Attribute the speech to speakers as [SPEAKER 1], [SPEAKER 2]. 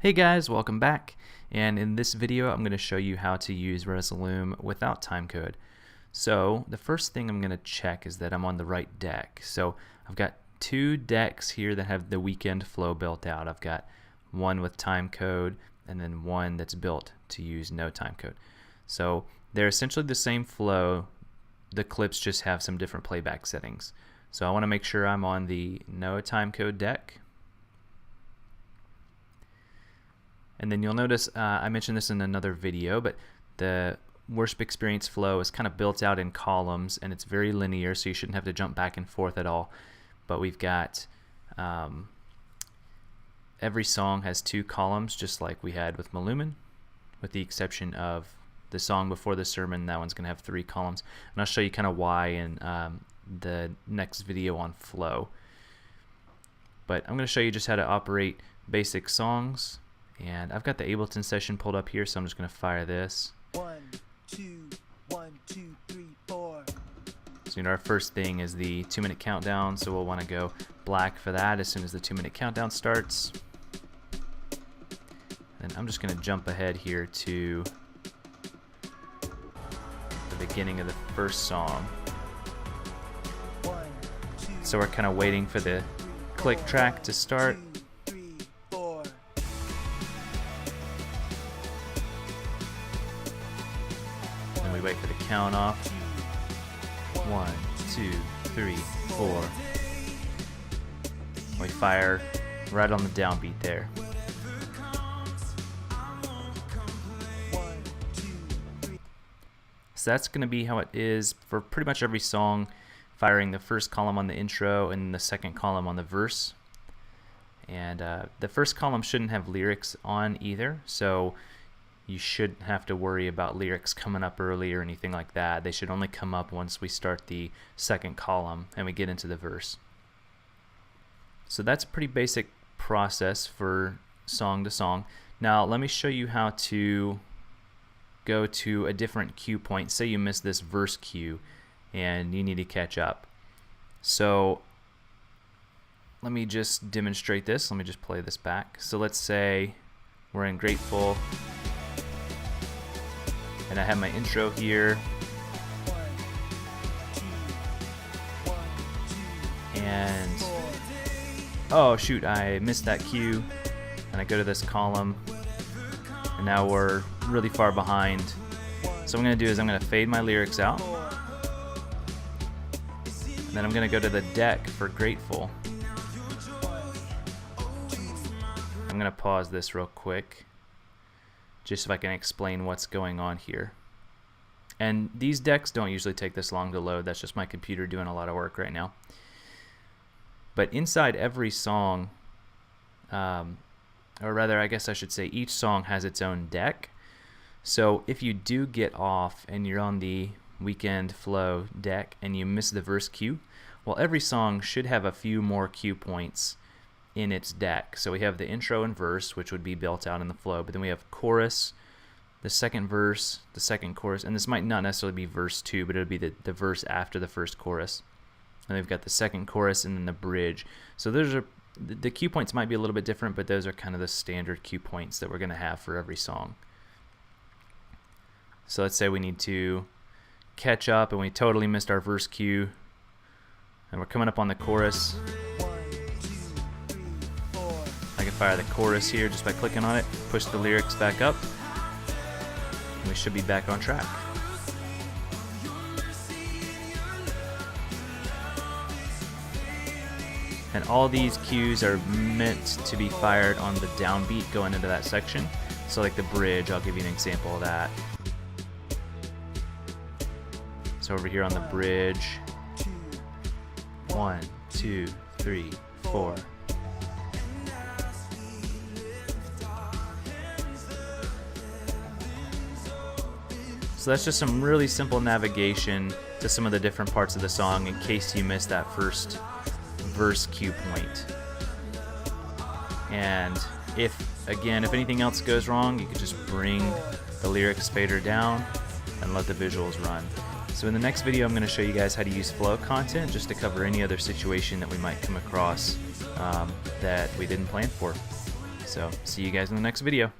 [SPEAKER 1] Hey guys, welcome back, and in this video I'm going to show you how to use Resolume without timecode. So the first thing I'm going to check is that I'm on the right deck. So I've got two decks here that have the weekend flow built out. I've got one with timecode and then one that's built to use no timecode. So they're essentially the same flow, the clips just have some different playback settings. So I want to make sure I'm on the no timecode deck. And then you'll notice, I mentioned this in another video, but the worship experience flow is kind of built out in columns and it's very linear, so you shouldn't have to jump back and forth at all. But we've got, every song has two columns just like we had with Resolume, with the exception of the song before the sermon. That one's going to have three columns. And I'll show you kind of why in the next video on flow. But I'm going to show you just how to operate basic songs. And I've got the Ableton session pulled up here, so I'm just going to fire this.
[SPEAKER 2] 1, 2, 1, 2, 3, 4.
[SPEAKER 1] So our first thing is the 2-minute countdown, so we'll want to go black for that as soon as the 2-minute countdown starts. And I'm just going to jump ahead here to the beginning of the first song.
[SPEAKER 2] 1, 2,
[SPEAKER 1] so we're kind of waiting for the click track to start.
[SPEAKER 2] 2, 3, 4.
[SPEAKER 1] And we wait for the count off. 1, 2, 3, 4. We fire right on the downbeat there.
[SPEAKER 2] 1, 2, 3.
[SPEAKER 1] So that's going to be how it is for pretty much every song, firing the first column on the intro and the second column on the verse. And the first column shouldn't have lyrics on either, so you shouldn't have to worry about lyrics coming up early or anything like that. They should only come up once we start the second column and we get into the verse. So that's a pretty basic process for song to song. Now let me show you how to go to a different cue point. Say you missed this verse cue and you need to catch up. So let me just demonstrate this. Let me just play this back. So let's say we're in Grateful and I have my intro here,
[SPEAKER 2] 1, 2, 1, 2,
[SPEAKER 1] and
[SPEAKER 2] 4.
[SPEAKER 1] oh shoot, I missed that cue, and I go to this column and now we're really far behind. So what I'm going to do is I'm going to fade my lyrics out, and then I'm going to go to the deck for Grateful. I'm going to pause this real quick just so I can explain what's going on here. And these decks don't usually take this long to load. That's just my computer doing a lot of work right now. But inside every song, or rather I guess I should say each song has its own deck. So if you do get off and you're on the weekend flow deck and you miss the verse cue, well, every song should have a few more cue points in its deck. So we have the intro and verse, which would be built out in the flow, but then we have chorus, the second verse, the second chorus, and this might not necessarily be verse 2, but it would be the verse after the first chorus. And we've got the second chorus and then the bridge. So those are the cue points might be a little bit different, but those are kind of the standard cue points that we're going to have for every song. So let's say we need to catch up and we totally missed our verse cue and we're coming up on the chorus.
[SPEAKER 2] 1, 2, 3, 4.
[SPEAKER 1] I can fire the chorus here just by clicking on it, push the lyrics back up, and we should be back on track. And all these cues are meant to be fired on the downbeat going into that section. So like the bridge, I'll give you an example of that. So over here on the bridge, 1, 2, 3, 4. So that's just some really simple navigation to some of the different parts of the song in case you missed that first verse cue point. And if anything else goes wrong, you could just bring the lyrics fader down and let the visuals run. So in the next video, I'm going to show you guys how to use flow content just to cover any other situation that we might come across that we didn't plan for. So see you guys in the next video.